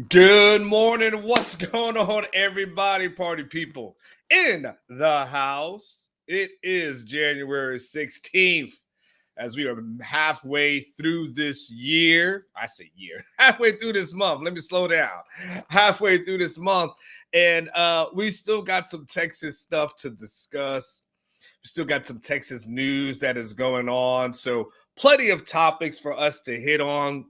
Good morning. What's going on, everybody? Party people in the house. It is January 16th as we are halfway through this year. I say year, halfway through this month. Let me slow down. Halfway through this month. And we still got some Texas stuff to discuss. We still got some Texas news that is going on. So, plenty of topics for us to hit on.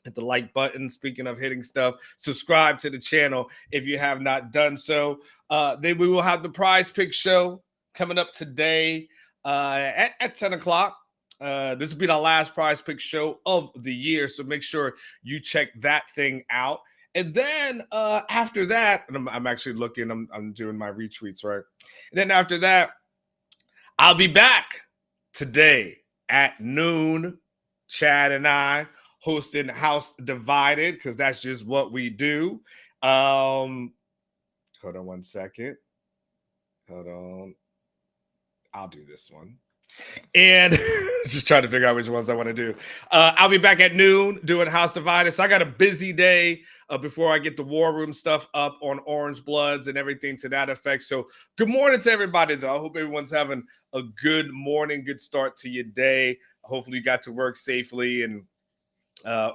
Hit the like button. Speaking of hitting stuff, subscribe to the channel if you have not done so. Then we will have the Prize Pick show coming up today at 10 o'clock. This will be the last Prize Pick show of the year, so make sure you check that thing out. And then after that, and I'm actually looking, I'm doing my retweets, right? And then after that, I'll be back today at noon. Chad and I hosting House Divided, because that's just what we do. Hold on one second. Hold on. I'll do this one. And just trying to figure out which ones I want to do. I'll be back at noon doing House Divided. So I got a busy day before I get the War Room stuff up on Orange Bloods and everything to that effect. So good morning to everybody, though. I hope everyone's having a good morning, good start to your day. Hopefully you got to work safely, and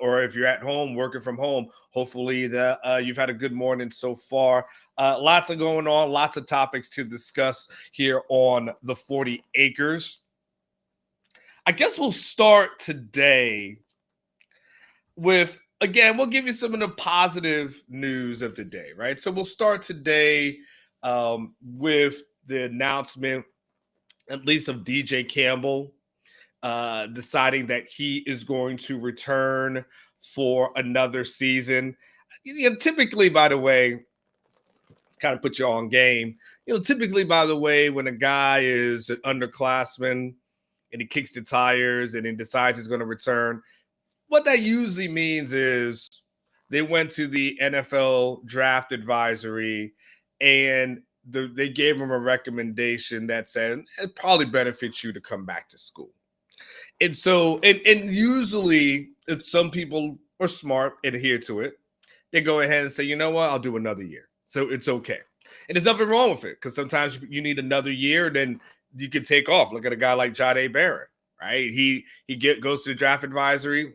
or if you're at home working from home, hopefully you've had a good morning so far. Lots of going on, lots of topics to discuss here on the 40 Acres. I guess we'll start today with, again, we'll give you some of the positive news of the day, right? So we'll start today with the announcement, at least of DJ Campbell, deciding that he is going to return for another season. Typically, by the way, it's kind of put you on game. Typically, by the way, when a guy is an underclassman and he kicks the tires and he decides he's going to return, what that usually means is they went to the NFL draft advisory and they gave him a recommendation that said it probably benefits you to come back to school. And so, and usually, if some people are smart, adhere to it, they go ahead and say, you know what, I'll do another year. So it's okay. And there's nothing wrong with it, because sometimes you need another year, then you can take off. Look at a guy like Jahdae Barron, right? He goes to the draft advisory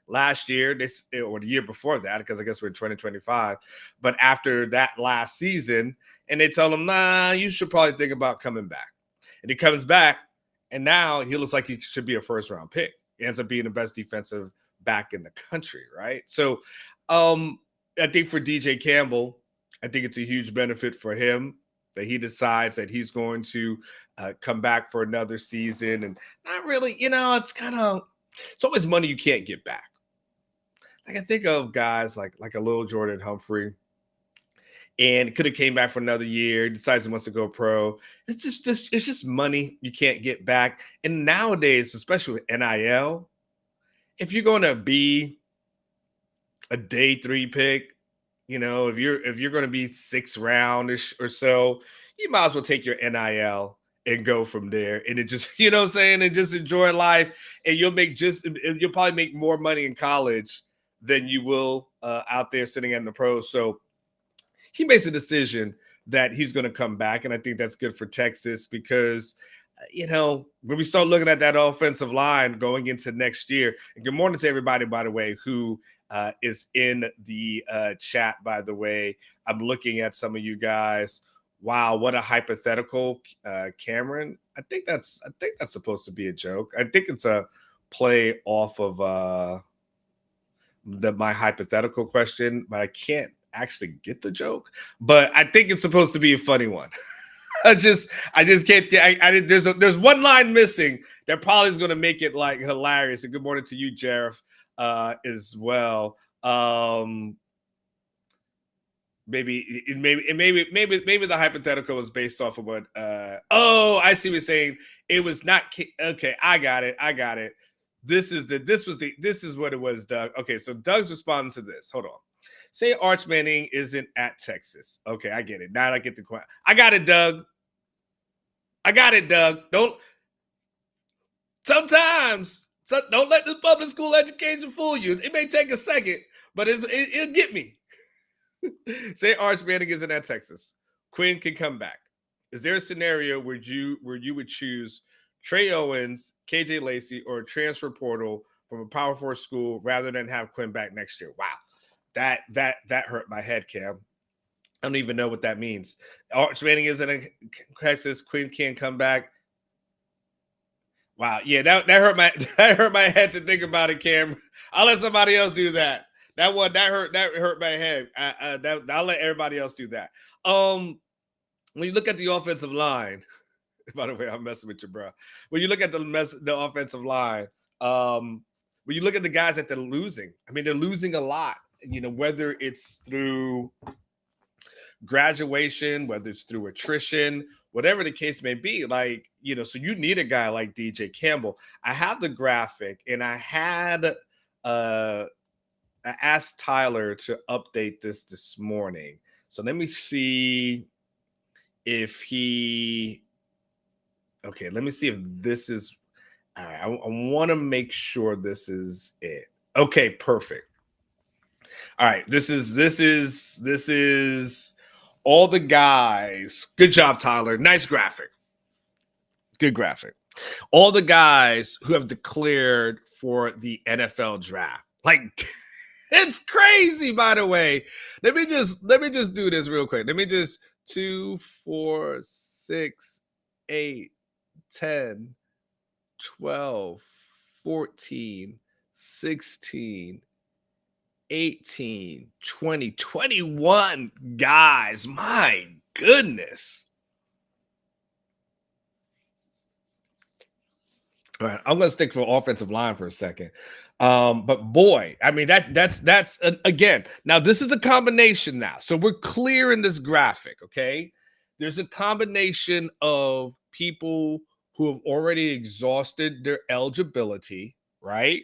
last year, or the year before that, because I guess we're in 2025. But after that last season, and they tell him, nah, you should probably think about coming back. And he comes back. And now he looks like he should be a first-round pick. He ends up being the best defensive back in the country, right? So I think for DJ Campbell, I think it's a huge benefit for him that he decides that he's going to come back for another season. And not really, it's always money you can't get back. Like, I think of guys like a little Jordan Humphrey, and could have came back for another year, decides he wants to go pro. It's just money you can't get back. And nowadays, especially with NIL, if you're going to be a day 3 pick, if you're going to be 6th roundish or so, you might as well take your NIL and go from there. And it just, what I'm saying, and just enjoy life. And you'll probably make more money in college than you will out there sitting in the pros. So he makes a decision that he's going to come back, and I think that's good for Texas because, when we start looking at that offensive line going into next year, and good morning to everybody, by the way, who is in the chat, by the way. I'm looking at some of you guys. Wow, what a hypothetical, Cameron. I think that's supposed to be a joke. I think it's a play off of my hypothetical question, but I can't actually get the joke, but I think it's supposed to be a funny one. I just can't. There's one line missing that probably is going to make it like hilarious. And good morning to you, Jareth, as well. Maybe the hypothetical was based off of what. I see what you're saying. It was not okay. I got it. This is what it was, Doug. Okay, so Doug's responding to this. Hold on. Say Arch Manning isn't at Texas. Okay, I get it. Now I get the question. I got it, Doug. Don't let this public school education fool you. It may take a second, but it'll get me. Say Arch Manning isn't at Texas. Quinn can come back. Is there a scenario where you would choose Trey Owens, KJ Lacey, or a transfer portal from a Power 4 school rather than have Quinn back next year? Wow, that hurt my head, Cam. I don't even know what that means. Arch Manning isn't in Texas. Quinn can't come back. Wow, yeah, that hurt my head to think about it, Cam. I'll let somebody else do that. That hurt my head. I'll let everybody else do that. When you look at the offensive line, by the way, I'm messing with you, bro. When you look at the offensive line, when you look at the guys that they're losing, I mean, they're losing a lot. You know, whether it's through graduation, whether it's through attrition, whatever the case may be, like, you know, so you need a guy like DJ Campbell. I have the graphic, and I asked Tyler to update this morning. So let me see if let me see if this is, I want to make sure this is it. Okay, perfect. All right, this is all the guys. Good job, Tyler. Nice graphic. Good graphic. All the guys who have declared for the NFL draft. Like, it's crazy, by the way. Let me just do this real quick. Let me just 2, 4, 6, 8, 10, 12, 14, 16, 18, 20, 21 guys. My goodness. All right, I'm going to stick for offensive line for a second. But boy, I mean, that's again, now this is a combination now. So we're clear in this graphic, okay? There's a combination of people who have already exhausted their eligibility, right?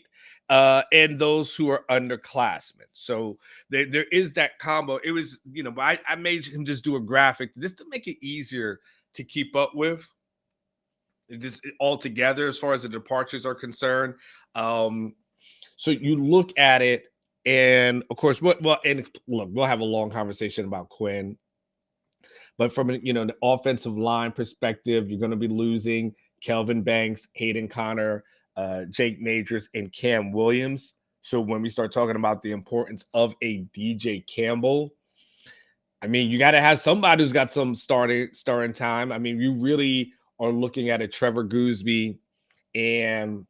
And those who are underclassmen. So there is that combo. It was, you know, I made him just do a graphic just to make it easier to keep up with. Just all together as far as the departures are concerned. So you look at it, and of course, look, we'll have a long conversation about Quinn. But from the offensive line perspective, you're going to be losing Kelvin Banks, Hayden Connor, Jake Majors, and Cam Williams. So when we start talking about the importance of a DJ Campbell, I mean, you got to have somebody who's got some starting time. I mean, you really are looking at a Trevor Gooseby and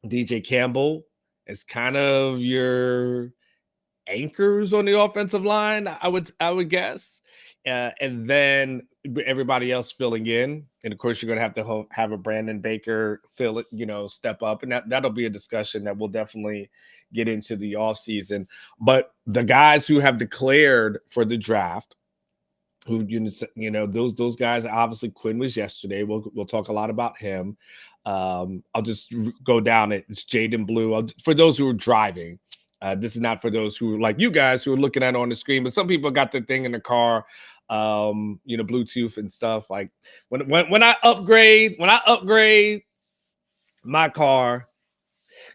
DJ Campbell as kind of your anchors on the offensive line, I would guess. And then everybody else filling in. And of course, you're going to have a Brandon Baker step up. And that'll be a discussion that we'll definitely get into the offseason. But the guys who have declared for the draft, who those guys, obviously Quinn was yesterday. We'll talk a lot about him. I'll just go down it. It's Jaden Blue. For those who are driving, this is not for those who like you guys who are looking at it on the screen, but some people got the thing in the car, Bluetooth and stuff. Like when I upgrade my car,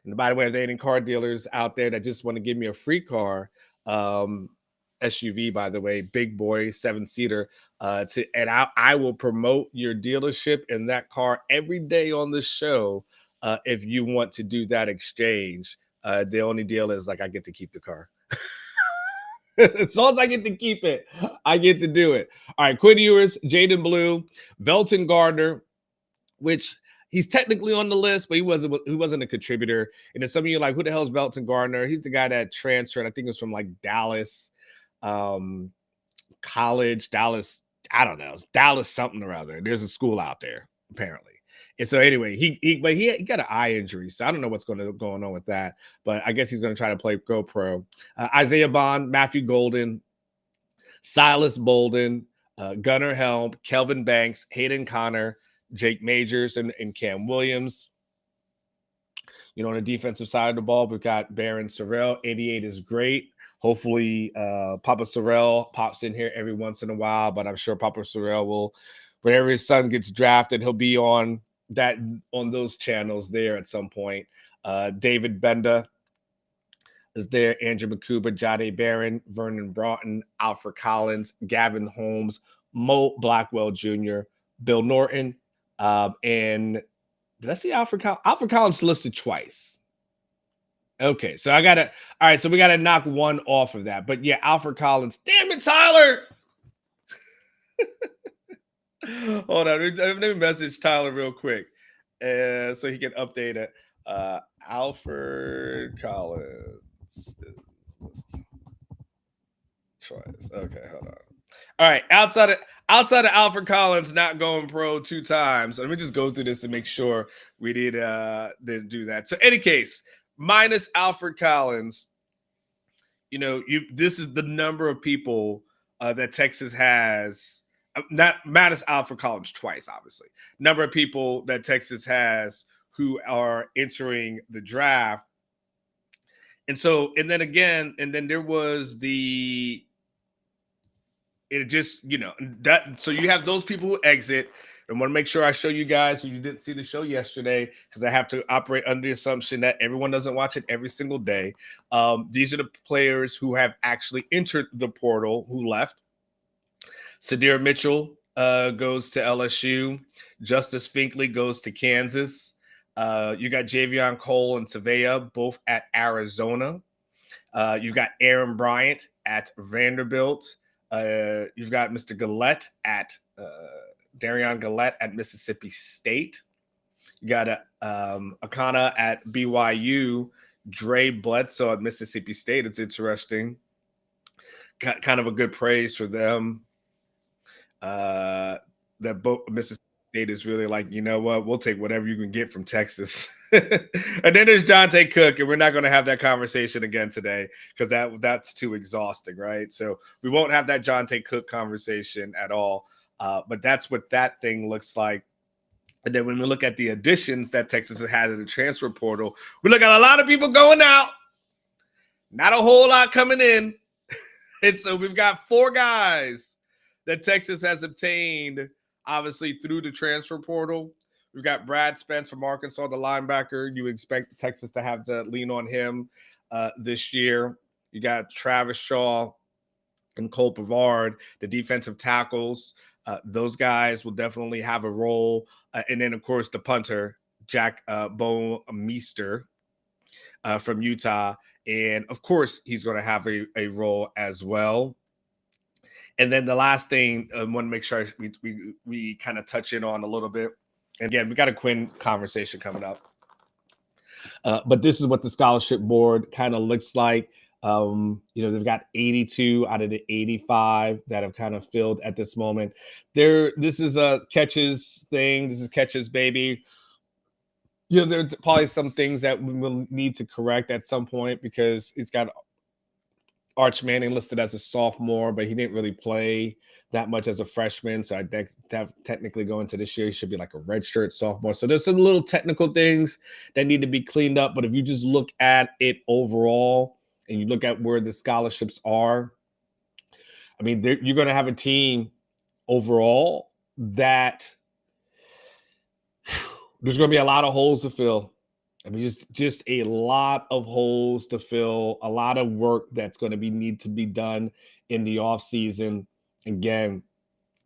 and by the way, if there are any car dealers out there that just want to give me a free car, SUV, by the way, big boy 7-seater, and I will promote your dealership in that car every day on the show. If you want to do that exchange, the only deal is like I get to keep the car. As long as I get to keep it, I get to do it. All right, Quinn Ewers, Jaden Blue, Velton Gardner, which he's technically on the list, but he wasn't a contributor. And then some of you are like, who the hell is Velton Gardner? He's the guy that transferred. I think it was from like Dallas college, Dallas, I don't know, it's Dallas something or other. There's a school out there apparently. And so anyway, he got an eye injury, so I don't know what's going on with that, but I guess he's going to try to play GoPro. Isaiah Bond, Matthew Golden, Silas Bolden, Gunnar Helm, Kelvin Banks, Hayden Connor, Jake Majors, and Cam Williams. On the defensive side of the ball, we've got Baron Sorrell. 88 is great. Hopefully, Papa Sorrell pops in here every once in a while, but I'm sure Papa Sorrell will, whenever his son gets drafted, he'll be on those channels there at some point. David Benda, is there. Andrew McCuber, Jade Barron, Vernon Broughton, Alfred Collins, Gavin Holmes, Mo Blackwell Jr., Bill Norton, and did I see Alfred Collins? Alfred Collins listed twice. Okay, so I gotta. All right, so we gotta knock one off of that. But yeah, Alfred Collins. Damn it, Tyler. Hold on, let me message Tyler real quick, so he can update it. Alfred Collins choice. Okay, hold on. All right, outside of Alfred Collins not going pro 2 times. Let me just go through this and make sure we didn't do that. So, any case, minus Alfred Collins, this is the number of people that Texas has. Not minus Alfred Collins twice, obviously. Number of people that Texas has who are entering the draft. And then there was so you have those people who exit. I want to make sure I show you guys who you didn't see the show yesterday, because I have to operate under the assumption that everyone doesn't watch it every single day. These are the players who have actually entered the portal who left. Sadir Mitchell goes to LSU. Justice Finkley goes to Kansas. You got Javion Cole and Savea, both at Arizona. You've got Aaron Bryant at Vanderbilt. You've got Mr. Gillette at Darion Gillette at Mississippi State. You got Akana at BYU. Dre Bledsoe at Mississippi State. It's interesting. Kind of a good praise for them. That both Mississippi State is really like, you know what, we'll take whatever you can get from Texas. And then there's Jonte Cook, and we're not going to have that conversation again today because that's too exhausting, right? So we won't have that Jonte Cook conversation at all. But that's what that thing looks like. And then when we look at the additions that Texas has had in the transfer portal, we look at a lot of people going out, not a whole lot coming in. And so we've got 4 guys that Texas has obtained, obviously, through the transfer portal. We've got Brad Spence from Arkansas, the linebacker. You expect Texas to have to lean on him this year. You got Travis Shaw and Cole Pavard, the defensive tackles. Those guys will definitely have a role. And then, of course, the punter, Jack Bomeester from Utah. And, of course, he's going to have a role as well. And then the last thing I want to make sure we kind of touch in on a little bit. And again, we got a Quinn conversation coming up. But this is what the scholarship board kind of looks like. They've got 82 out of the 85 that have kind of filled at this moment. This is a catches thing. This is catches, baby. There's probably some things that we will need to correct at some point because it's got Arch Manning listed as a sophomore, but he didn't really play that much as a freshman. So I technically go into this year, he should be like a redshirt sophomore. So there's some little technical things that need to be cleaned up. But if you just look at it overall and you look at where the scholarships are, I mean, you're going to have a team overall that there's going to be a lot of holes to fill. I mean, just a lot of holes to fill, a lot of work that's going to need to be done in the offseason. Again,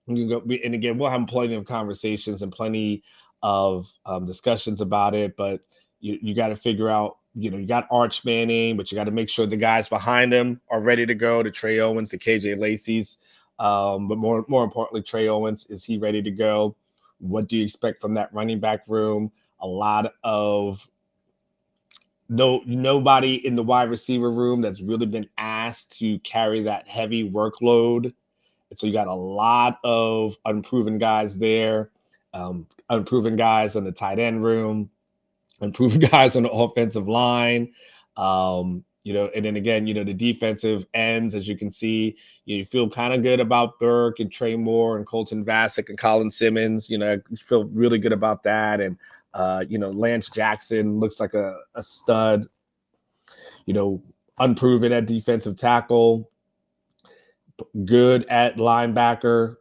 we'll have plenty of conversations and plenty of discussions about it. But you got to figure out, you got Arch Manning, but you got to make sure the guys behind him are ready to go. The Trey Owens, the KJ Lacey's, but more importantly, Trey Owens, is he ready to go? What do you expect from that running back room? A lot of nobody in the wide receiver room that's really been asked to carry that heavy workload. And so you got a lot of unproven guys there, unproven guys on the tight end room, unproven guys on the offensive line. And then again, the defensive ends, as you can see, you feel kind of good about Burke and Trey Moore and Colton Vasek and Colin Simmons. You feel really good about that. And Lance Jackson looks like a stud, unproven at defensive tackle, good at linebacker,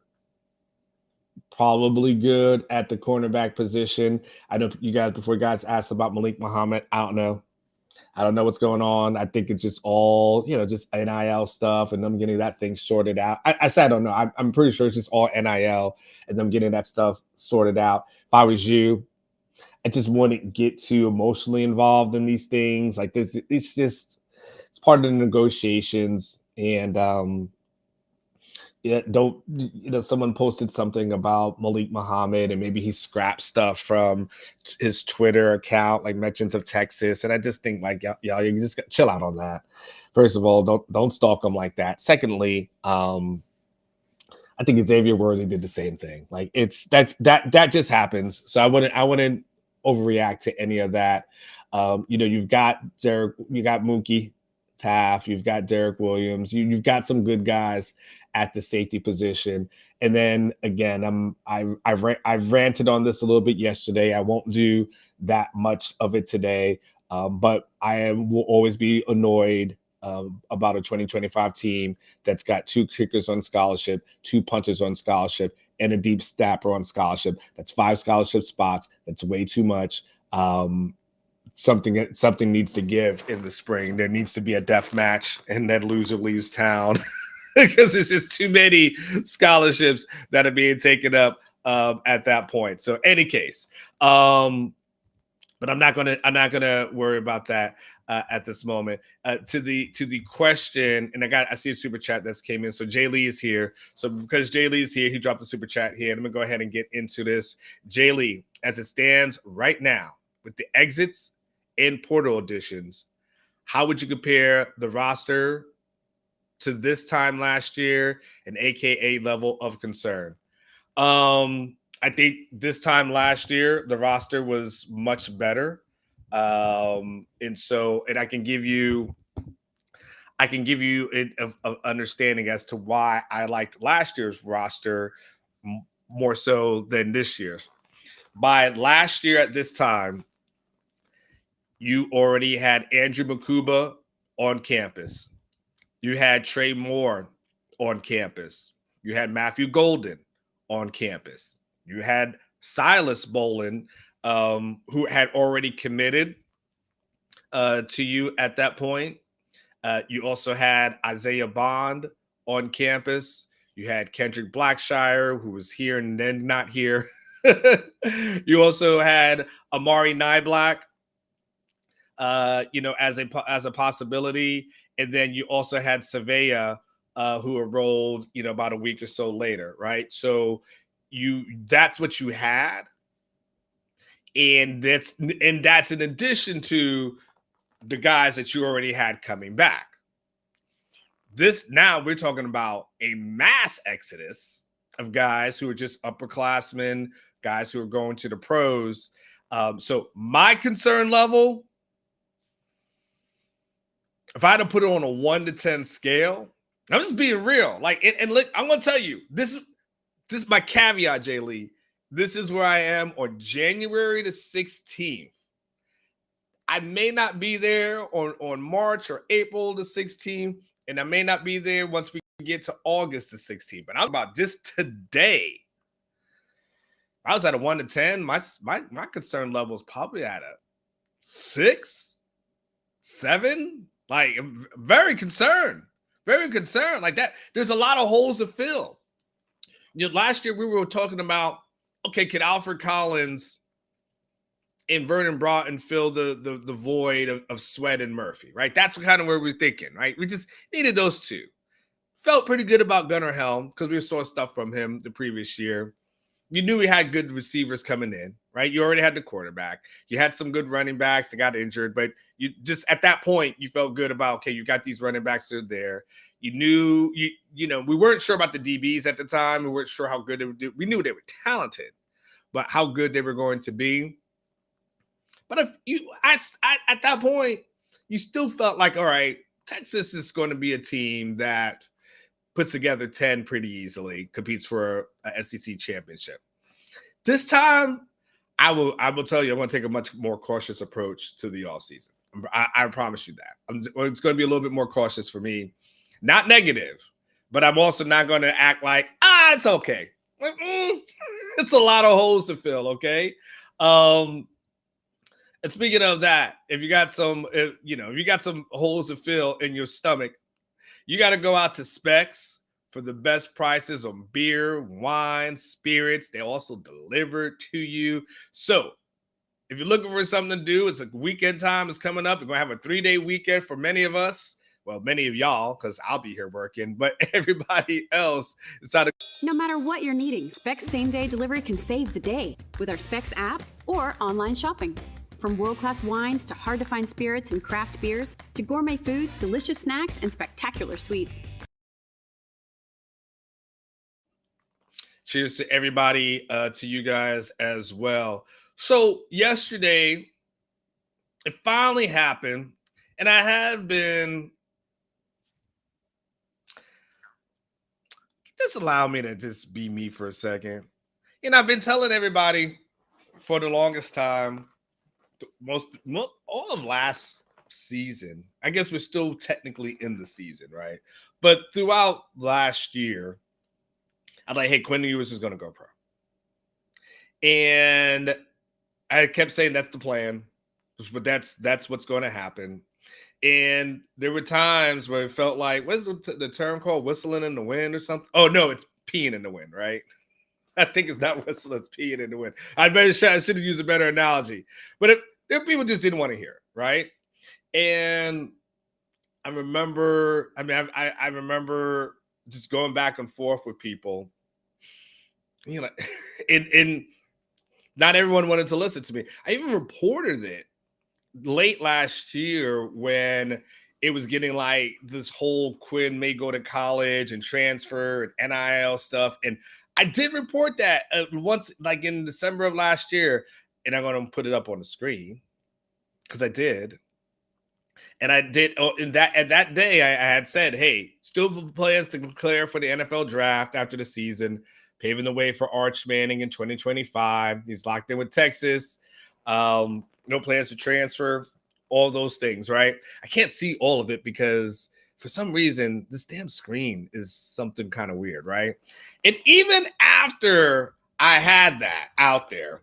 probably good at the cornerback position. I know you guys, before you guys asked about Malik Muhammad, I don't know. I don't know what's going on. I think it's just all, just NIL stuff and them getting that thing sorted out. I said I don't know. I'm pretty sure it's just all NIL and them getting that stuff sorted out. If I was you, I just wouldn't get too emotionally involved in these things. Like this, it's part of the negotiations. And yeah, don't someone posted something about Malik Muhammad and maybe he scrapped stuff from his Twitter account, like mentions of Texas. And I just think like y'all, you just got chill out on that. First of all, don't stalk them like that. Secondly, I think Xavier Worthy did the same thing. Like it's that just happens. So I wouldn't overreact to any of that. You've got you got Mookie Taft, you've got Derek Williams, you've got some good guys at the safety position. And then again, I've ranted on this a little bit yesterday. I won't do that much of it today, but will always be annoyed about a 2025 team that's got 2 kickers on scholarship, 2 punters on scholarship, and a deep snapper on scholarship. That's 5 scholarship spots. That's way too much. Something needs to give in the spring. There needs to be a death match, and that loser leaves town because there's just too many scholarships that are being taken up at that point. So, any case, but I'm not gonna worry about that at this moment. To the question, and I see a super chat that's came in. So Jay Lee is here. So because Jay Lee is here, he dropped a super chat here. I'm gonna go ahead and get into this. Jay Lee, as it stands right now, with the exits and portal additions, how would you compare the roster to this time last year, and AKA level of concern? I think this time last year, the roster was much better. And I can give you an understanding as to why I liked last year's roster more so than this year's. By last year at this time, you already had Andrew Makuba on campus. You had Trey Moore on campus. You had Matthew Golden on campus. You had Silas Bolin, who had already committed to you at that point. You also had Isaiah Bond on campus. You had Kendrick Blackshire, who was here and then not here. You also had Amari Nyblack, as a possibility. And then you also had Savea, who enrolled, about a week or so later, right? So that's what you had. And that's in addition to the guys that you already had coming back. Now we're talking about a mass exodus of guys who are just upperclassmen, guys who are going to the pros. So my concern level, if I had to put it on a 1 to 10 scale, I'm just being real. Like, and look, I'm going to tell you, this is my caveat, Jay Lee. This is where I am on January the 16th. I may not be there on March or April the 16th, and I may not be there once we get to August the 16th. But I'm about this today. I was at a 1 to 10. My concern level is probably at a 6, 7. Like, I'm very concerned. Very concerned. Like that. There's a lot of holes to fill. Last year we were talking about, okay, could Alfred Collins and Vernon Broughton fill the void of Sweat and Murphy, right? That's kind of where we're thinking, right? We just needed those two. Felt pretty good about Gunnar Helm because we saw stuff from him the previous year. You knew we had good receivers coming in, right? You already had the quarterback. You had some good running backs that got injured, but you just at that point, you felt good about, okay, you got these running backs that are there. You knew, we weren't sure about the DBs at the time. We weren't sure how good they would do. We knew they were talented, but how good they were going to be. But if you at that point, you still felt like, all right, Texas is going to be a team that puts together 10 pretty easily, competes for a SEC championship. This time, I will tell you, I'm going to take a much more cautious approach to the offseason. I promise you that. It's going to be a little bit more cautious for me. Not negative, but I'm also not going to act like, it's okay. Like, it's a lot of holes to fill, okay? And speaking of that, if you got some, if you got some holes to fill in your stomach, you got to go out to Specs for the best prices on beer, wine, spirits. They also deliver to you. So if you're looking for something to do, it's a weekend time is coming up. We're going to have a 3-day weekend for many of us. Well, many of y'all, because I'll be here working, but everybody else is out of. No matter what you're needing, Specs same-day delivery can save the day with our Specs app or online shopping. From world-class wines to hard-to-find spirits and craft beers to gourmet foods, delicious snacks, and spectacular sweets. Cheers to everybody, to you guys as well. So yesterday, it finally happened, and I have been. Just allow me to just be me for a second. I've been telling everybody for the longest time, most all of last season. I guess we're still technically in the season, right? But throughout last year, I'm like, hey, Quinn Ewers is going to go pro. And I kept saying that's the plan, but that's what's going to happen. And there were times where it felt like, what's the term called? Whistling in the wind or something? Oh, no, it's peeing in the wind, right? I think it's not whistling, it's peeing in the wind. I should have used a better analogy. But people just didn't want to hear it, right? And I remember, I remember just going back and forth with people. And not everyone wanted to listen to me. I even reported it late last year when it was getting like this whole Quinn may go to college and transfer and NIL stuff. And I did report that once, like in December of last year, and I'm going to put it up on the screen because I did. And I did at that day, I had said, hey, still plans to declare for the NFL draft after the season, paving the way for Arch Manning in 2025. He's locked in with Texas. No plans to transfer, all those things, right? I can't see all of it because for some reason, this damn screen is something kind of weird, right? And even after I had that out there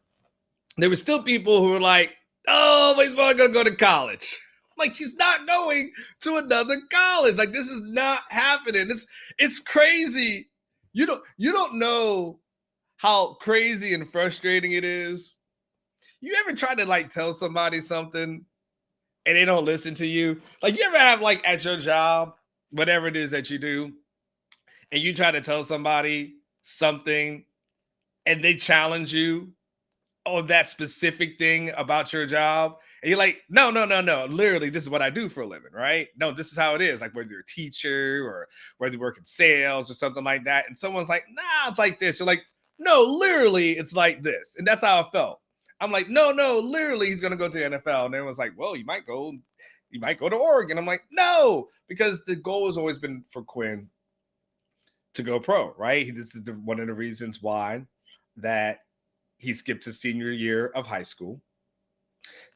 were still people who were like, oh, but he's probably going to go to college. Like, he's not going to another college. Like, this is not happening. It's crazy. You don't know how crazy and frustrating it is. You ever try to like tell somebody something and they don't listen to you? Like, you ever have like at your job, whatever it is that you do, and you try to tell somebody something and they challenge you on that specific thing about your job, and you're like, no, literally, this is what I do for a living, right? No, this is how it is. Like, whether you're a teacher or whether you work in sales or something like that, and someone's like, nah, it's like this. You're like, no, literally, it's like this. And that's how I felt. I'm like, no, literally, he's going to go to the NFL. And everyone's like, well, you might go to Oregon. I'm like, no, because the goal has always been for Quinn to go pro, right? This is one of the reasons why that he skipped his senior year of high school.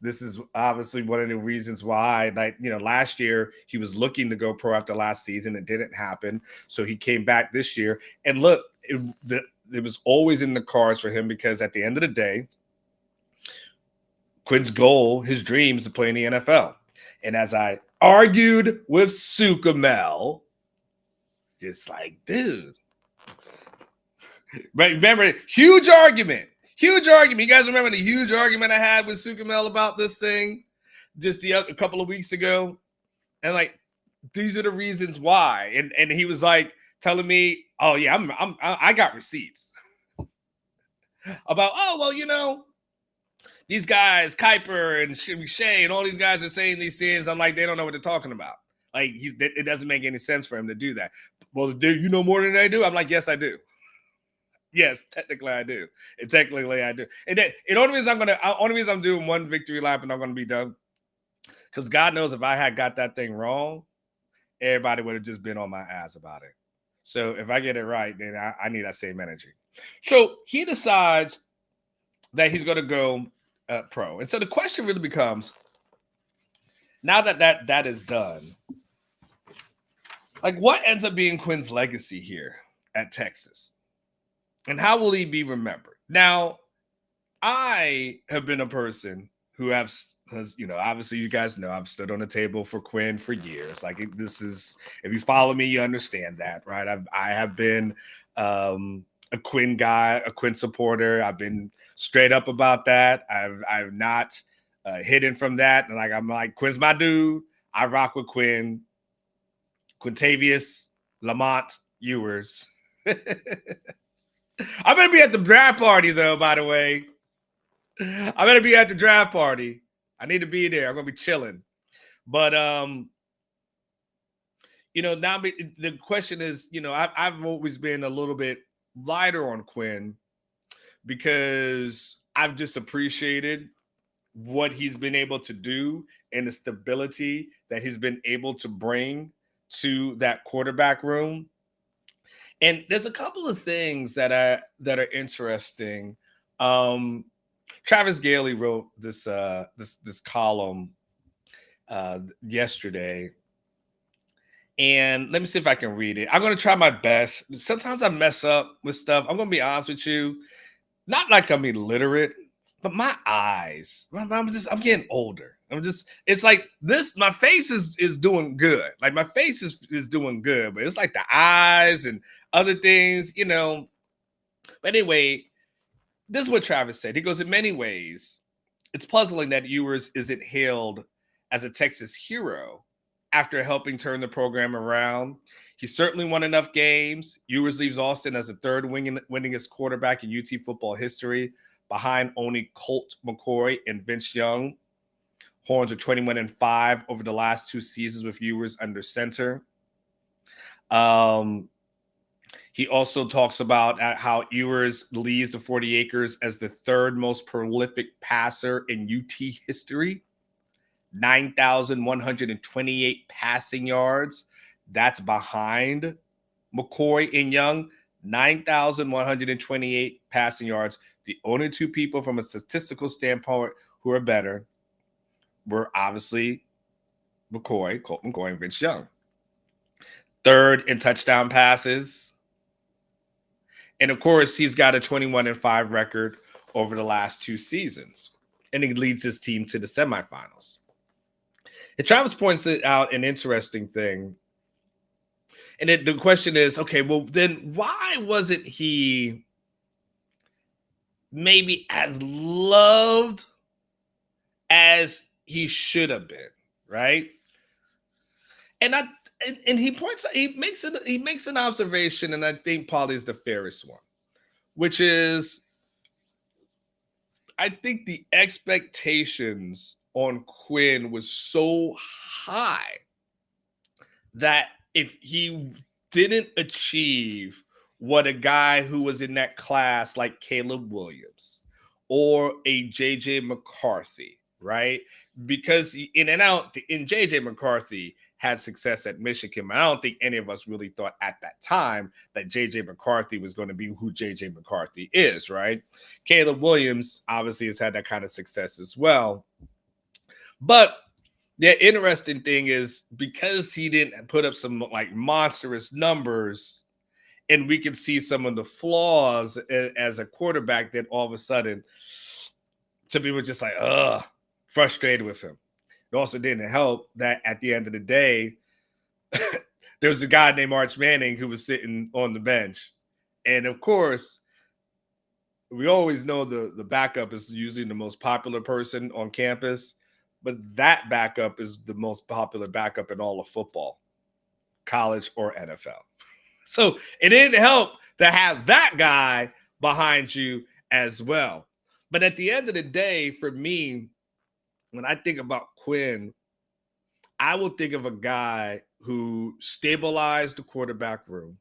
This is obviously one of the reasons why, like, last year he was looking to go pro after last season. It didn't happen. So he came back this year. And look, it was always in the cards for him because at the end of the day, Quinn's goal, his dream is to play in the NFL. And as I argued with Sukamel, just like, dude. But remember, huge argument. You guys remember the huge argument I had with Sukamel about this thing just a couple of weeks ago? And like, these are the reasons why. And he was like telling me, oh yeah, I got receipts about, oh, well, these guys, Kuiper and Shea and all these guys are saying these things. I'm like, they don't know what they're talking about. Like, it doesn't make any sense for him to do that. Well, do you know more than I do? I'm like, yes, I do. Yes, technically I do. And technically I do. And the only reason I'm doing one victory lap and I'm going to be done, because God knows if I had got that thing wrong, everybody would have just been on my ass about it. So if I get it right, then I need that same energy. So he decides that he's going to go pro. And so the question really becomes, now that is done, like, what ends up being Quinn's legacy here at Texas? And how will he be remembered? Now, I have been a person who has, obviously you guys know I've stood on the table for Quinn for years. Like this is, if you follow me, you understand that, right? I have been a Quinn guy, a Quinn supporter. I've been straight up about that. I've not hidden from that. And I'm like, Quinn's my dude. I rock with Quinn. Quintavious Lamont Ewers. I'm gonna be at the draft party though, by the way. I'm gonna be at the draft party. I need to be there. I'm gonna be chilling. But now the question is, I've always been a little bit lighter on Quinn because I've just appreciated what he's been able to do and the stability that he's been able to bring to that quarterback room. And there's a couple of things that are interesting. Travis Gailey wrote this column yesterday, and let me see if I can read it. I'm going to try my best. Sometimes I mess up with stuff. I'm going to be honest with you, not like I'm illiterate, but my eyes. I'm getting older. It's like this. My face is doing good. Like my face is doing good, but it's like the eyes and other things, But anyway, this is what Travis said. He goes, in many ways, it's puzzling that Ewers isn't hailed as a Texas hero after helping turn the program around. He certainly won enough games. Ewers leaves Austin as the third winningest quarterback in UT football history, behind only Colt McCoy and Vince Young. Horns are 21-5 over the last 2 seasons with Ewers under center. He also talks about how Ewers leads the 40 acres as the third most prolific passer in UT history. 9,128 passing yards. That's behind McCoy and Young. 9,128 passing yards. The only 2 people from a statistical standpoint who are better were obviously Colt McCoy, and Vince Young. Third in touchdown passes. And of course, he's got a 21-5 record over the last 2 seasons. And he leads his team to the semifinals. And Travis points out an interesting thing. And the question is, okay, well, then why wasn't he maybe as loved as he should have been, right? And he makes an observation, and I think probably is the fairest one, which is, I think the expectations on Quinn was so high that if he didn't achieve what a guy who was in that class like Caleb Williams or a JJ McCarthy, right? Because JJ McCarthy had success at Michigan. I don't think any of us really thought at that time that JJ McCarthy was going to be who JJ McCarthy is, right? Caleb Williams obviously has had that kind of success as well. But the interesting thing is, because he didn't put up some like monstrous numbers, and we can see some of the flaws as a quarterback, that all of a sudden some people were just like, frustrated with him. It also didn't help that at the end of the day, there was a guy named Arch Manning who was sitting on the bench. And of course, we always know the backup is usually the most popular person on campus, but that backup is the most popular backup in all of football, college or NFL. So it didn't help to have that guy behind you as well. But at the end of the day, for me, when I think about Quinn, I will think of a guy who stabilized the quarterback room,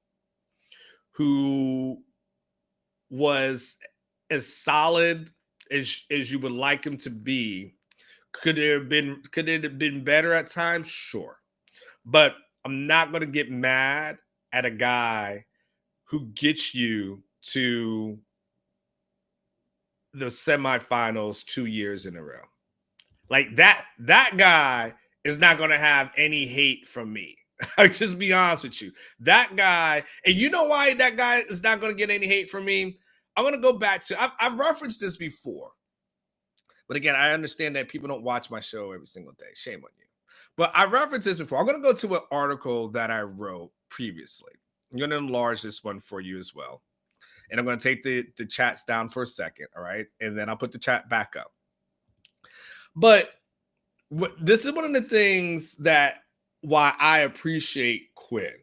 who was as solid as you would like him to be. Could it have been better at times? Sure. But I'm not going to get mad at a guy who gets you to the semifinals 2 years in a row. Like that guy is not going to have any hate from me. I'll just be honest with you. That guy, and you know why that guy is not going to get any hate from me? I'm going to go back to, I've referenced this before, But again, I understand that people don't watch my show every single day. Shame on you. But I referenced this before. I'm going to go to an article that I wrote previously. I'm going to enlarge this one for you as well. And I'm going to take the chats down for a second, all right? And then I'll put the chat back up. But this is one of the things that why I appreciate Quinn.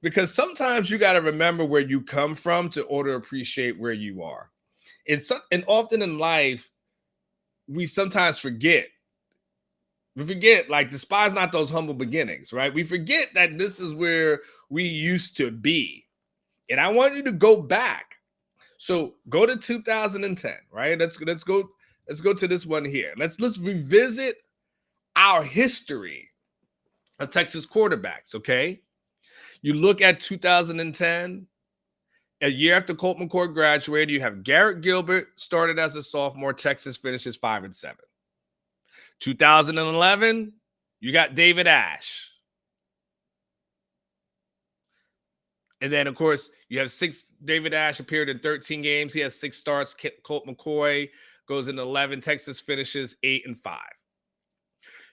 Because sometimes you got to remember where you come from to order appreciate where you are. And often in life, we sometimes forget. We forget, like, despise not those humble beginnings, right? We forget that this is where we used to be. And I want you to go back. So go to 2010, right? Let's go to this one here. Let's revisit our history of Texas quarterbacks, okay? You look at 2010, a year after Colt McCoy graduated, you have Garrett Gilbert started as a sophomore. Texas finishes 5-7. 2011, you got David Ash. And then, of course, you have David Ash appeared in 13 games. He has 6 starts. Colt McCoy goes in 11. Texas finishes 8-5.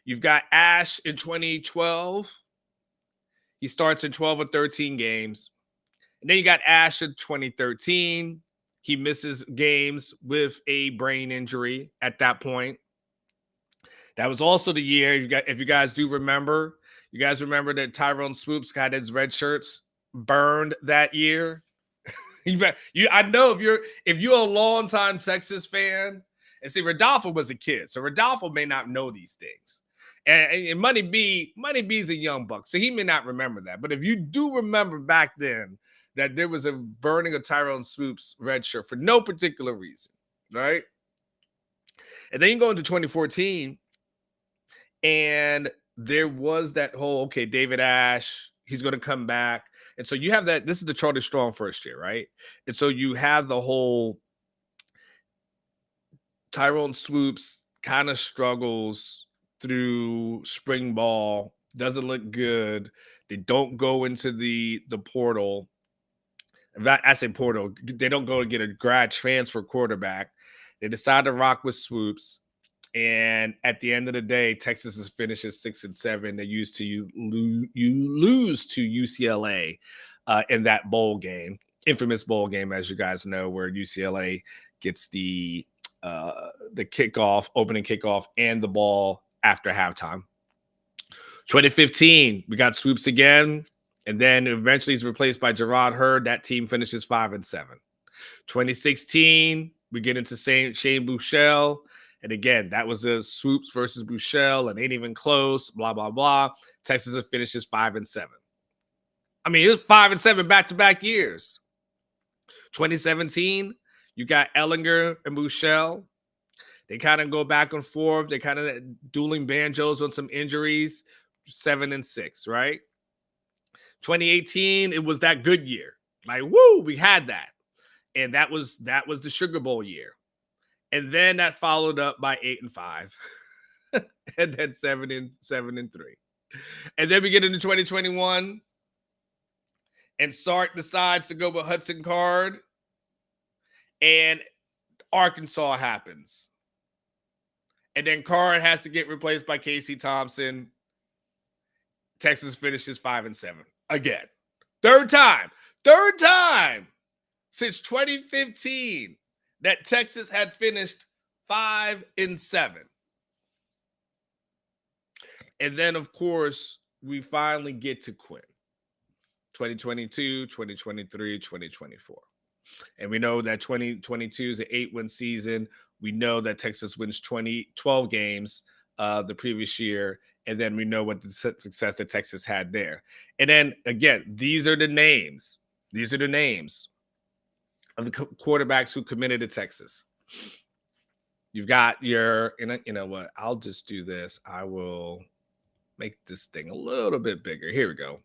You've got Ash in 2012. He starts in 12 or 13 games. And then you got Ash in 2013. He misses games with a brain injury at that point. That was also the year, if you guys do remember, that Tyrone Swoops got his red shirts burned that year. I know if you're a longtime Texas fan, and see, Rodolfo was a kid, so Rodolfo may not know these things. And Money B's a young buck, so he may not remember that. But if you do remember back then that there was a burning of Tyrone Swoops' red shirt for no particular reason, right? And then you go into 2014, and there was that whole, okay, David Ash, he's going to come back. And so you have that. This is the Charlie Strong first year, right? And so you have the whole Tyrone Swoops kind of struggles through spring ball, doesn't look good. They don't go into the portal. I say portal. They don't go and get a grad transfer quarterback. They decide to rock with Swoops. And at the end of the day, Texas finishes 6-7. They lose to UCLA in that bowl game, infamous bowl game, as you guys know, where UCLA gets the kickoff, opening kickoff, and the ball after halftime. 2015, we got Swoops again, and then eventually he's replaced by Gerard Hurd. That team finishes 5-7. 2016, we get into Shane Buechele. And again, that was a Swoops versus Buechele, and ain't even close, blah, blah, blah. Texas finishes 5-7. I mean, it was 5-7 back-to-back years. 2017, you got Ehlinger and Buechele. They kind of go back and forth. They kind of dueling banjos on some injuries, 7-6, right? 2018, it was that good year. Like, woo, we had that. And that was the Sugar Bowl year. And then that followed up by 8-5, and then 7-3. And then we get into 2021, and Sark decides to go with Hudson Card, and Arkansas happens. And then Card has to get replaced by Casey Thompson. Texas finishes 5-7 again. Third time since 2015. That Texas had finished 5-7. And then, of course, we finally get to Quinn. 2022, 2023, 2024. And we know that 2022 is an 8-win season. We know that Texas wins 12 games the previous year. And then we know what the success that Texas had there. And then, again, these are the names. These are the names of the quarterbacks who committed to Texas. You've got you know what? I'll just do this. I will make this thing a little bit bigger. Here we go.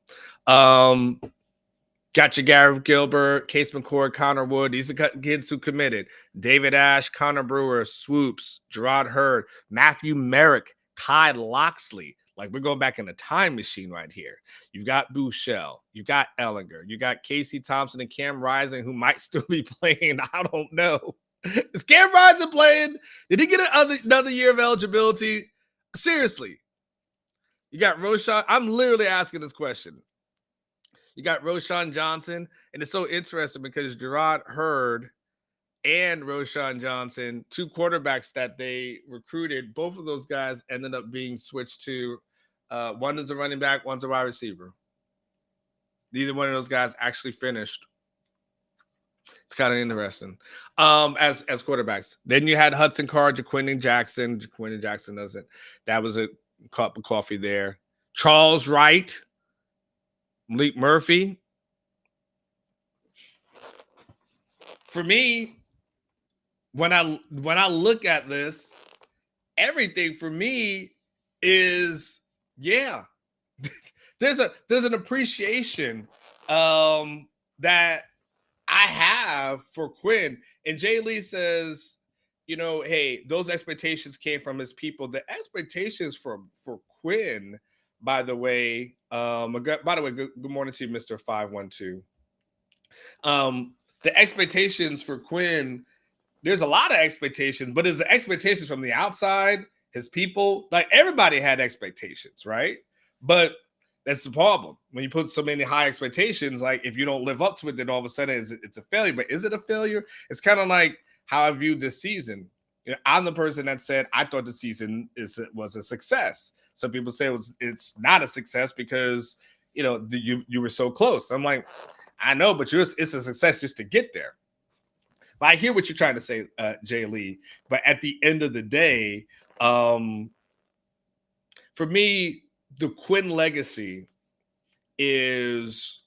Got your Garrett Gilbert, Case McCord, Connor Wood. These are kids who committed. David Ash, Connor Brewer, Swoops, Gerard Hurd, Matthew Merrick, Kai Loxley. Like, we're going back in a time machine right here. You've got Buechele. You've got Ehlinger. You got Casey Thompson and Cam Rising, who might still be playing. I don't know. Is Cam Rising playing? Did he get another year of eligibility? Seriously. You got Roschon. I'm literally asking this question. You got Roschon Johnson, and it's so interesting because Gerard Hurd and Roschon Johnson, two quarterbacks that they recruited, both of those guys ended up being switched to one is a running back, one's a wide receiver. Neither one of those guys actually finished. It's kind of interesting as quarterbacks. Then you had Hudson Card, Jaquindon Jackson. Jaquindon Jackson doesn't. That was a cup of coffee there. Charles Wright, Malik Murphy. For me, when I look at this, everything for me is there's an appreciation that I have for Quinn. And Jay Lee says, hey, those expectations came from his people. The expectations for Quinn, by the way, good morning to you, Mr. 512. The expectations for Quinn, there's a lot of expectations, but there's the expectations from the outside, his people. Like, everybody had expectations, right? But that's the problem. When you put so many high expectations, like, if you don't live up to it, then all of a sudden it's a failure. But is it a failure? It's kind of like how I viewed this season. I'm the person that said I thought the season was a success. Some people say it's not a success because you were so close. I'm like, I know, but it's a success just to get there. But I hear what you're trying to say, Jay Lee. But at the end of the day, for me, the Quinn legacy is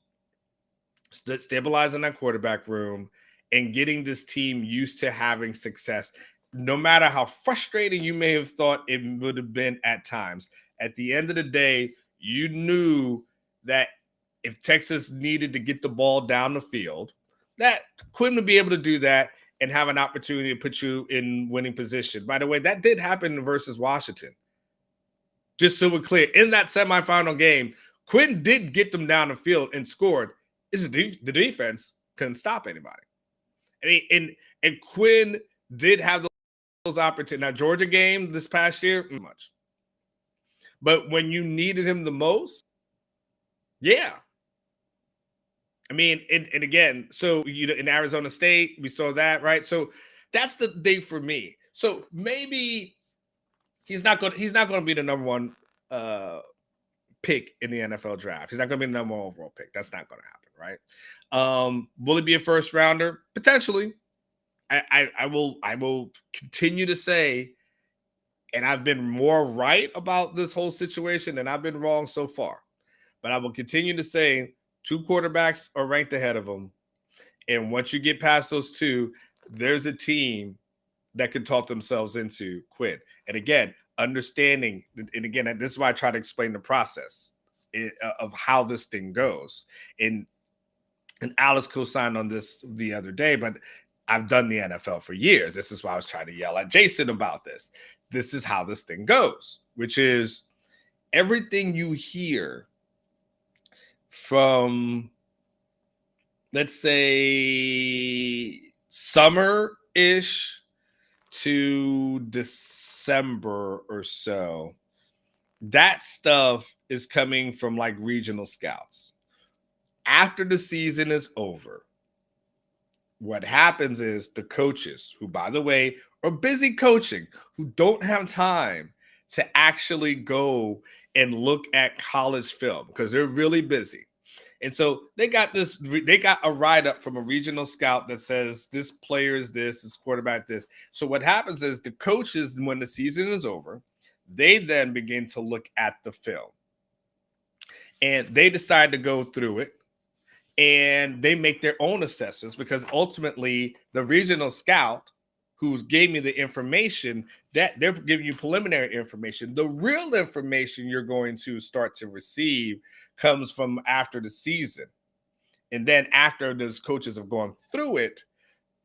stabilizing that quarterback room and getting this team used to having success, no matter how frustrating you may have thought it would have been at times. At the end of the day, you knew that if Texas needed to get the ball down the field, that Quinn would be able to do that and have an opportunity to put you in winning position. By the way, that did happen versus Washington. Just so we're clear, in that semifinal game, Quinn did get them down the field and scored. It's the defense couldn't stop anybody. I mean, and Quinn did have those opportunities. Now, Georgia game this past year, not much. But when you needed him the most, yeah. I mean, and again, so in Arizona State, we saw that, right? So that's the thing for me. So maybe he's not going to be the number one pick in the NFL draft. He's not going to be the number one overall pick. That's not going to happen, right? Will he be a first rounder? Potentially. I will continue to say, and I've been more right about this whole situation than I've been wrong so far. But I will continue to say two quarterbacks are ranked ahead of him. And once you get past those two, there's a team that can talk themselves into Quinn. And again, understanding, and again, this is why I try to explain the process of how this thing goes. And Alice co-signed on this the other day, but I've done the NFL for years. This is why I was trying to yell at Jason about this. This is how this thing goes, which is everything you hear from, let's say, summer-ish to December or so, that stuff is coming from like regional scouts. After the season is over, what happens is the coaches, who, by the way, are busy coaching, who don't have time to actually go and look at college film because they're really busy. And so they got a write-up from a regional scout that says this player is this quarterback this. So what happens is the coaches, when the season is over, they then begin to look at the film. And they decide to go through it. And they make their own assessments because ultimately the regional scout who gave me the information, that they're giving you preliminary information. The real information you're going to start to receive comes from after the season. And then after those coaches have gone through it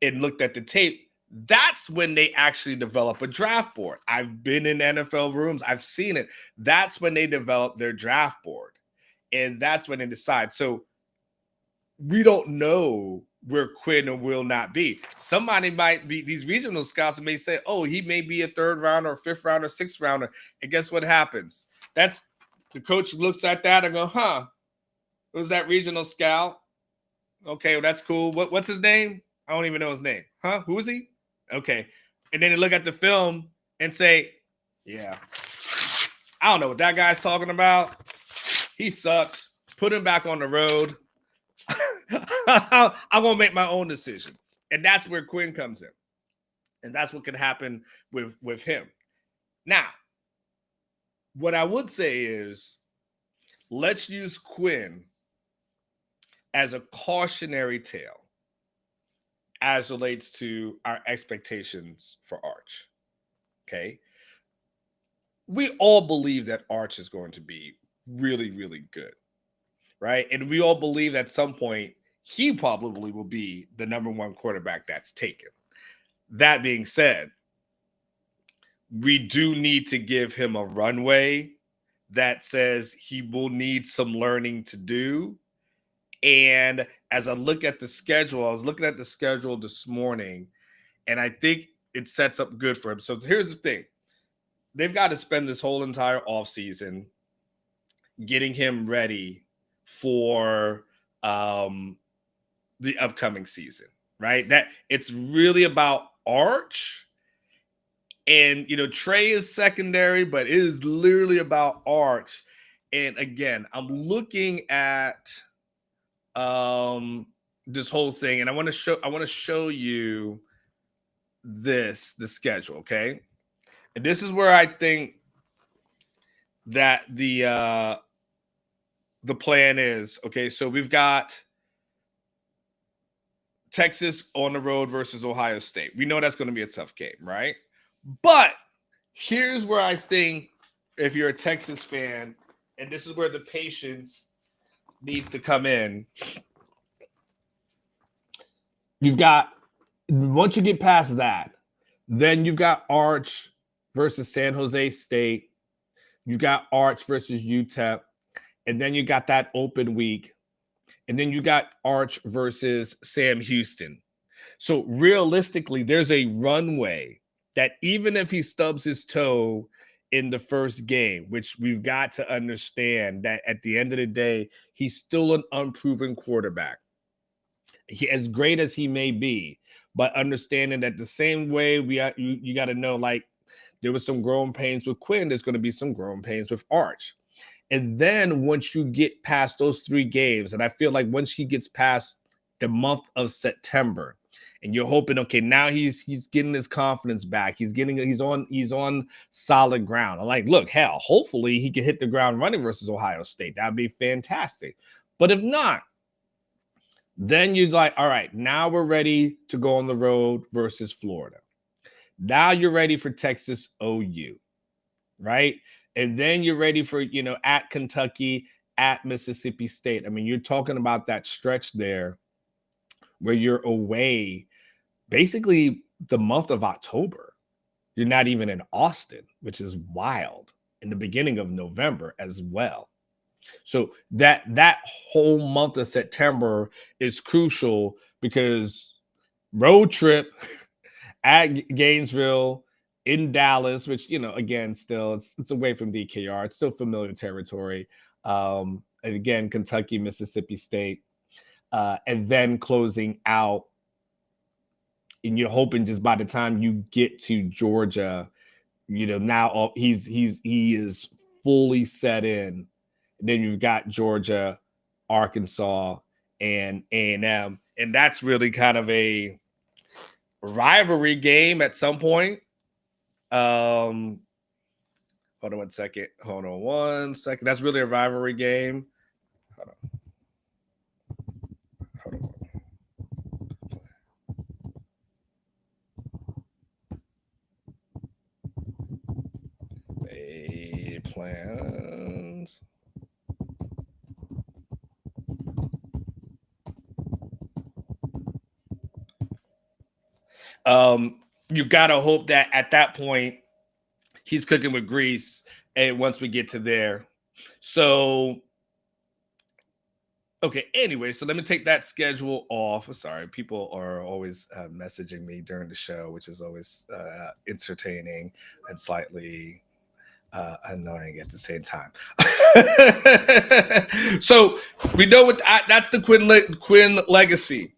and looked at the tape, that's when they actually develop a draft board. I've been in NFL rooms. I've seen it. That's when they develop their draft board. And that's when they decide. So we don't know where Quinn will not be. Somebody might be, these regional scouts may say, oh, he may be a 3rd rounder, 5th rounder, 6th rounder. And guess what happens? That's the coach looks at that and go, huh, who's that regional scout? Okay, well, that's cool. What's his name? I don't even know his name. Huh? Who is he? Okay. And then they look at the film and say, yeah, I don't know what that guy's talking about. He sucks. Put him back on the road. I'm going to make my own decision. And that's where Quinn comes in. And that's what can happen with him. Now, what I would say is, let's use Quinn as a cautionary tale as relates to our expectations for Arch. Okay. We all believe that Arch is going to be really, really good. Right. And we all believe at some point he probably will be the #1 quarterback that's taken. That being said, we do need to give him a runway that says he will need some learning to do. And as I look at the schedule, I was looking at the schedule this morning, and I think it sets up good for him. So here's the thing. They've got to spend this whole entire offseason getting him ready for the upcoming season, right? That it's really about Arch. And, Trey is secondary, but it is literally about Arch. And again, I'm looking at this whole thing, and I want to show you the schedule, okay? And this is where I think that the plan is, okay? So we've got Texas on the road versus Ohio State. We know that's going to be a tough game, right? But here's where I think, if you're a Texas fan, and this is where the patience needs to come in. You've got, once you get past that, then you've got Arch versus San Jose State. You've got Arch versus UTEP. And then you got that open week. And then you got Arch versus Sam Houston. So realistically, there's a runway that even if he stubs his toe in the first game, which we've got to understand that at the end of the day, he's still an unproven quarterback. As great as he may be, but understanding that the same way you got to know, like, there was some growing pains with Quinn, there's going to be some growing pains with Arch. And then once you get past those 3 games, and I feel like once he gets past the month of September, and you're hoping, okay, now he's getting his confidence back. He's on solid ground. I'm like, look, hell, hopefully he can hit the ground running versus Ohio State. That'd be fantastic. But if not, then you're like, all right, now we're ready to go on the road versus Florida. Now you're ready for Texas OU, right? And then you're ready for, at Kentucky, at Mississippi State. I mean, you're talking about that stretch there where you're away basically the month of October. You're not even in Austin, which is wild, in the beginning of November as well. So that whole month of September is crucial, because road trip at Gainesville, in Dallas, which, again, still it's away from DKR. It's still familiar territory. And again, Kentucky, Mississippi State, and then closing out. And you're hoping just by the time you get to Georgia, now he is fully set in. And then you've got Georgia, Arkansas, and A&M, and that's really kind of a rivalry game at some point. Hold on one second. That's really a rivalry game. Hold on. Plans. You gotta hope that at that point he's cooking with grease, and once we get to there. So Okay, anyway, so let me take that schedule off. Sorry, people are always messaging me during the show, which is always entertaining and slightly annoying at the same time. So we know that's the Quinn legacy.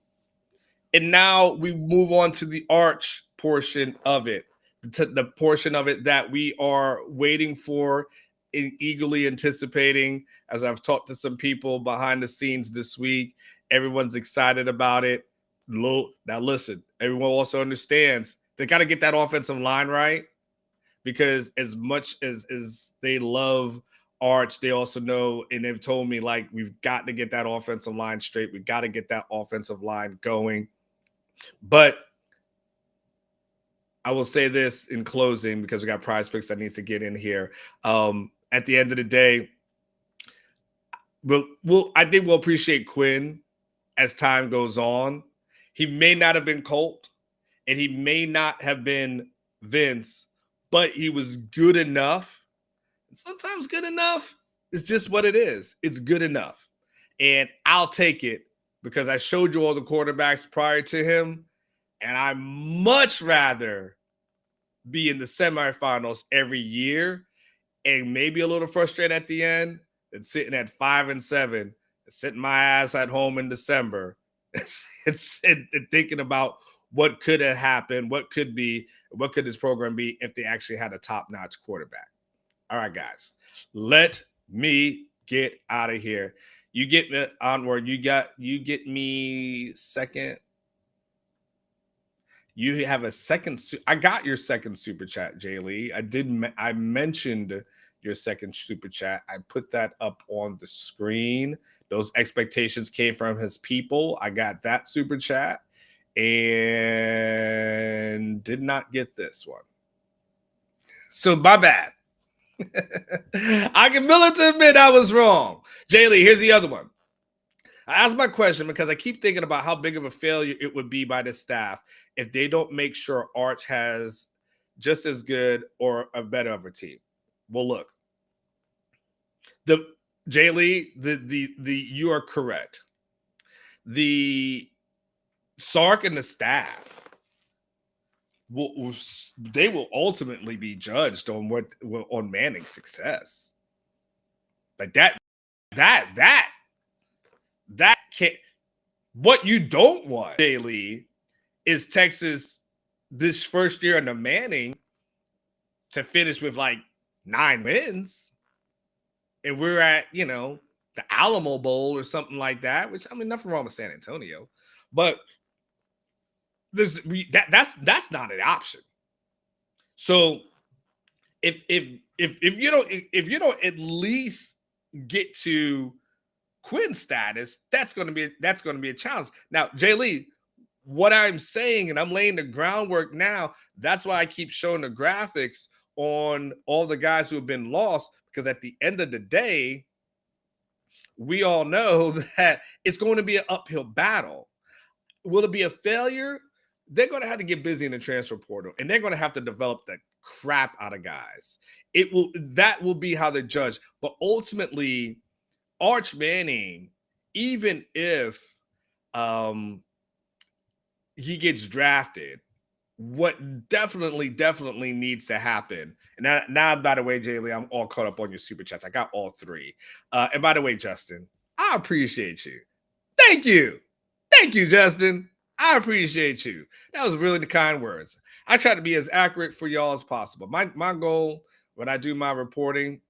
And now we move on to the Arch portion of it, to the portion of it that we are waiting for and eagerly anticipating. As I've talked to some people behind the scenes this week, everyone's excited about it. Now, listen, everyone also understands they got to get that offensive line right, because as much as they love Arch, they also know, and they've told me, like, we've got to get that offensive line straight. We've got to get that offensive line going. But I will say this in closing, because we got prize picks that needs to get in here. At the end of the day, I think we'll appreciate Quinn as time goes on. He may not have been Colt, and he may not have been Vince, but he was good enough. And sometimes good enough is just what it is. It's good enough. And I'll take it, because I showed you all the quarterbacks prior to him, and I much rather be in the semifinals every year and maybe a little frustrated at the end than sitting at 5-7 and sitting my ass at home in December and thinking about what could have happened, what could this program be if they actually had a top-notch quarterback. All right, guys, let me get out of here. You get me onward. You get me second. You have a second. I got your second super chat, Jay Lee. I mentioned your second super chat. I put that up on the screen. Those expectations came from his people. I got that super chat and did not get this one. So my bad. I can willing to admit I was wrong. Jay Lee, here's the other one. I asked my question because I keep thinking about how big of a failure it would be by the staff if they don't make sure Arch has just as good or a better of a team. Well, look, Jay Lee, you are correct. The Sark and the staff they will ultimately be judged on Manning's success. Like that can't. What you don't want, Jay Lee, is Texas this first year under Manning to finish with like 9 wins, and we're at the Alamo Bowl or something like that. Which, I mean, nothing wrong with San Antonio, but that's not an option. So if you don't at least get to Quinn status, that's going to be a challenge. Now, Jay Lee, what I'm saying, and I'm laying the groundwork now, that's why I keep showing the graphics on all the guys who have been lost, because at the end of the day, we all know that it's going to be an uphill battle. Will it be a failure? They're going to have to get busy in the transfer portal, and they're going to have to develop the crap out of guys. That will be how they're judged. But ultimately, Arch Manning, even if he gets drafted, what definitely needs to happen. And now, by the way, Jay Lee, I'm all caught up on your super chats. I got all 3. And by the way, Justin, I appreciate you. Thank you, Justin. I appreciate you. That was really the kind words. I try to be as accurate for y'all as possible. My goal when I do my reporting,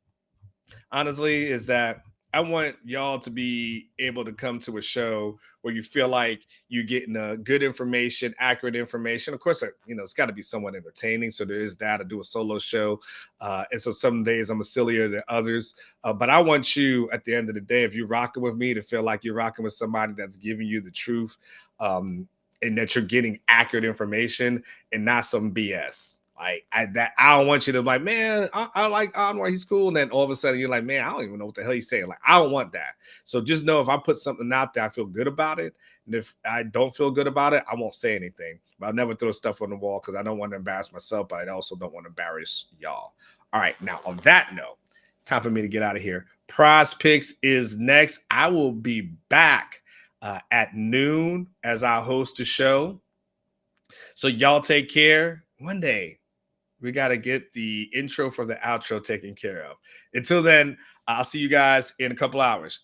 honestly, is that I want y'all to be able to come to a show where you feel like you're getting good information, accurate information. Of course, it's got to be somewhat entertaining. So there is that. I do a solo show. And so some days I'm sillier than others. But I want you, at the end of the day, if you're rocking with me, to feel like you're rocking with somebody that's giving you the truth, and that you're getting accurate information and not some BS. Like I don't want you to be like, man, I like Anwar, he's cool. And then all of a sudden you're like, man, I don't even know what the hell he's saying. Like, I don't want that. So just know if I put something out there, I feel good about it. And if I don't feel good about it, I won't say anything. But I'll never throw stuff on the wall because I don't want to embarrass myself, but I also don't want to embarrass y'all. All right. Now, on that note, it's time for me to get out of here. Prize Picks is next. I will be back at noon as I host the show. So y'all take care. One day, we got to get the intro for the outro taken care of. Until then, I'll see you guys in a couple hours.